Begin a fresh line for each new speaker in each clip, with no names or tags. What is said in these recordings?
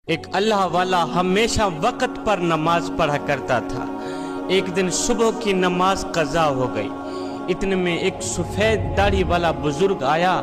ایک اللہ والا ہمیشہ وقت پر نماز پڑھا کرتا تھا۔ ایک دن صبح کی نماز قضا ہو گئی، اتنے میں ایک سفید داڑھی والا بزرگ آیا۔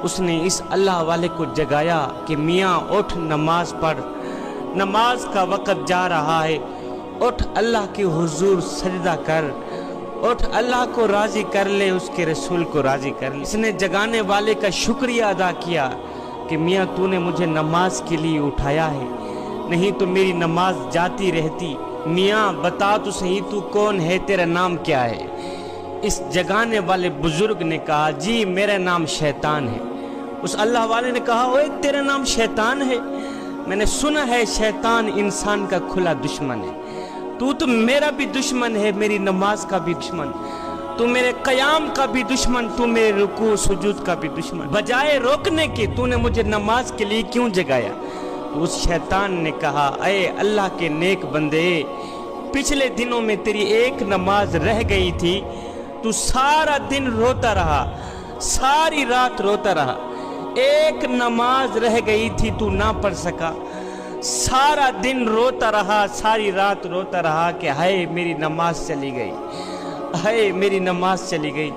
اس نے اس اللہ والے کو جگایا کہ میاں اٹھ، نماز پڑھ، نماز کا وقت جا رہا ہے، اٹھ اللہ کے حضور سجدہ کر، اٹھ اللہ کو راضی کر لے، اس کے رسول کو راضی کر لے۔ اس نے جگانے والے کا شکریہ ادا کیا کہ میاں تو نے مجھے نماز کے لیے اٹھایا ہے، نہیں تو میری نماز جاتی رہتی۔ میاں بتا تو صحیح تو کون ہے، تیرا نام کیا ہے؟ اس جگانے والے بزرگ نے کہا جی میرا نام شیطان ہے۔ اس اللہ والے نے کہا اوے تیرا نام شیطان ہے؟ میں نے سنا ہے شیطان انسان کا کھلا دشمن ہے، تو میرا بھی دشمن ہے، میری نماز کا بھی دشمن، تو میرے قیام کا بھی دشمن، تو میرے رکوع سجود کا بھی دشمن، بجائے روکنے کے تو نے مجھے نماز کے لیے کیوں جگایا؟ تو اس شیطان نے کہا اے اللہ کے نیک بندے، پچھلے دنوں میں تیری ایک نماز رہ گئی تھی، تو سارا دن روتا رہا، ساری رات روتا رہا، ایک نماز رہ گئی تھی تو نہ پڑھ سکا، سارا دن روتا رہا، ساری رات روتا رہا کہ ہائے میری نماز چلی گئی، ہائے میری نماز چلی گئی۔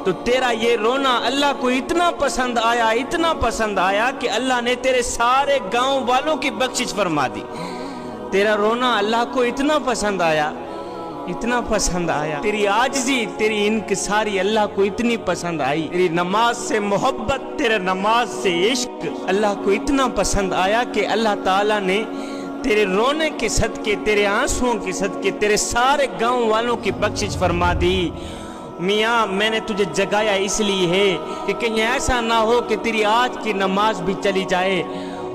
تو تیرا یہ رونا اللہ کو اتنا پسند آیا، اتنا پسند آیا کہ اللہ نے تیرے سارے گاؤں والوں کی بخشش فرما دی۔ تیرا رونا اللہ کو اتنا پسند آیا، اتنا پسند آیا، تیری عاجزی، تیری انکساری اللہ کو اتنی پسند آئی، تیری نماز سے محبت، تیرے نماز سے عشق اللہ کو اتنا پسند آیا کہ اللہ تعالیٰ نے تیرے رونے کے صدقے، تیرے آنسوؤں کے صدقے تیرے سارے گاؤں والوں کی بخشش فرما دی۔ میاں میں نے تجھے جگایا اس لیے ہے کہ کہیں ایسا نہ ہو کہ تیری آج کی نماز بھی چلی جائے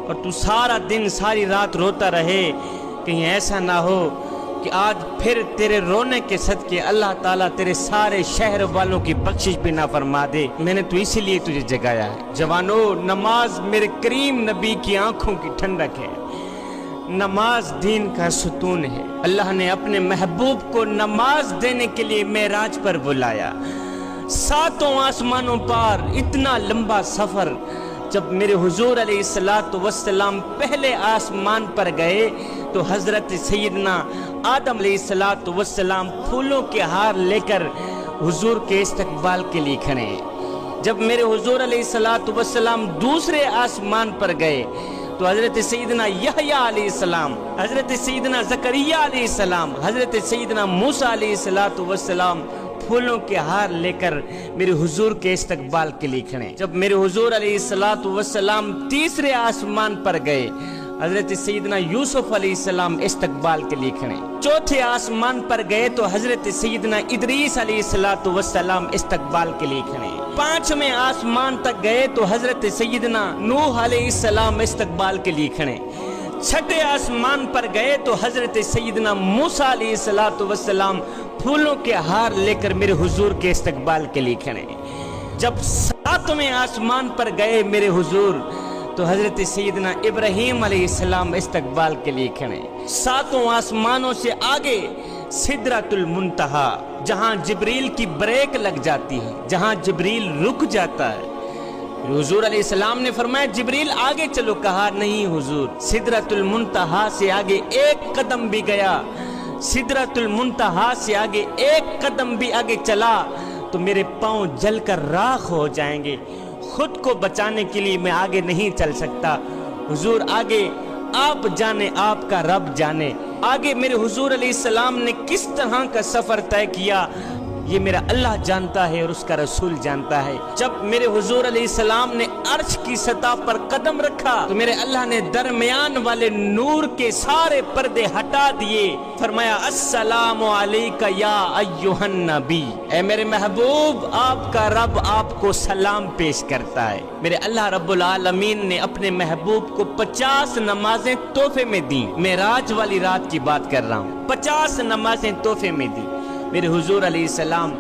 اور تو سارا دن ساری رات روتا رہے، کہیں ایسا نہ ہو کہ آج پھر تیرے رونے کے صدقے اللہ تعالیٰ تیرے سارے شہر والوں کی بخشش بھی نہ فرما دے۔ میں نے تو اسی لیے تجھے جگایا ہے۔ جوانو، نماز میرے کریم نبی کی آنکھوں کی ٹھنڈک ہے، نماز دین کا ستون ہے۔ اللہ نے اپنے محبوب کو نماز دینے کے لیے معراج پر بلایا، ساتوں آسمانوں پر اتنا لمبا سفر۔ جب میرے حضور علیہ السلام پہلے آسمان پر گئے تو حضرت سیدنا آدم علیہ السلام پھولوں کے ہار لے کر حضور کے استقبال کے لیے کھڑے ہیں۔ جب میرے حضور علیہ السلام دوسرے آسمان پر گئے تو حضرت سیدنا یحییٰ علیہ السلام، حضرت سیدنا زکریا علیہ السلام، حضرت سیدنا موسیٰ علیہ السلام پھولوں کے ہار لے کر میرے حضور کے استقبال کے لیے کھڑے۔ جب میرے حضور علیہ السلام تیسرے آسمان پر گئے، حضرت سیدنا یوسف علیہ السلام استقبال کے لیے کھڑے۔ چوتھے آسمان پر گئے تو حضرت سیدنا ادریس علیہ السلام استقبال کے لیے کھڑے۔ پانچویں آسمان تک گئے تو حضرت سیدنا نوح علیہ السلام استقبال کے لیے کھڑے۔ چھٹے آسمان پر گئے تو حضرت سیدنا موسیٰ علیہ السلام پھولوں کے ہار لے کر میرے حضور کے استقبال کے لیے کھڑے۔ جب ساتویں آسمان پر گئے میرے حضور تو حضرت سیدنا ابراہیم علیہ السلام استقبال کے لیے کھڑے۔ ساتوں آسمانوں سے آگے سدرۃ المنتہا، جہاں جبریل کی بریک لگ جاتی ہے، جہاں جبریل رک جاتا ہے، حضور علیہ السلام نے فرمایا جبریل آگے چلو، کہا نہیں حضور، سدرۃ المنتہا سے آگے ایک قدم بھی گیا، سدرۃ المنتہا سے آگے ایک قدم بھی آگے چلا تو میرے پاؤں جل کر راکھ ہو جائیں گے، خود کو بچانے کے لیے میں آگے نہیں چل سکتا۔ حضور آگے آپ جانے، آپ کا رب جانے۔ آگے میرے حضور علیہ السلام نے کس طرح کا سفر طے کیا یہ میرا اللہ جانتا ہے اور اس کا رسول جانتا ہے۔ جب میرے حضور علیہ السلام نے عرش کی سطح پر قدم رکھا تو میرے اللہ نے درمیان والے نور کے سارے پردے ہٹا دیے، فرمایا السلام علیکہ یا ایہا النبی، اے میرے محبوب آپ کا رب آپ کو سلام پیش کرتا ہے۔ میرے اللہ رب العالمین نے اپنے محبوب کو 50 نمازیں تحفے میں دیں، معراج والی رات کی بات کر رہا ہوں، 50 نمازیں تحفے میں دیں۔ میرے حضور علیہ السلام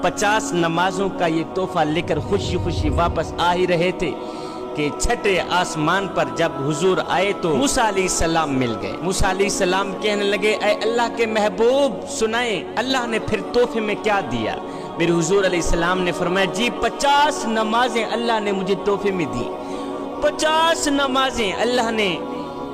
50 نمازوں کا یہ تحفہ لے کر خوشی خوشی واپس آ ہی رہے تھے کہ چھٹے آسمان پر جب حضور آئے تو موسیٰ علیہ السلام مل گئے۔ موسیٰ علیہ السلام کہنے لگے اے اللہ کے محبوب سنائیں اللہ نے پھر تحفے میں کیا دیا؟ میرے حضور علیہ السلام نے فرمایا جی 50 نمازیں اللہ نے مجھے تحفے میں دی، 50 نمازیں اللہ نے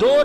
2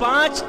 5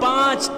5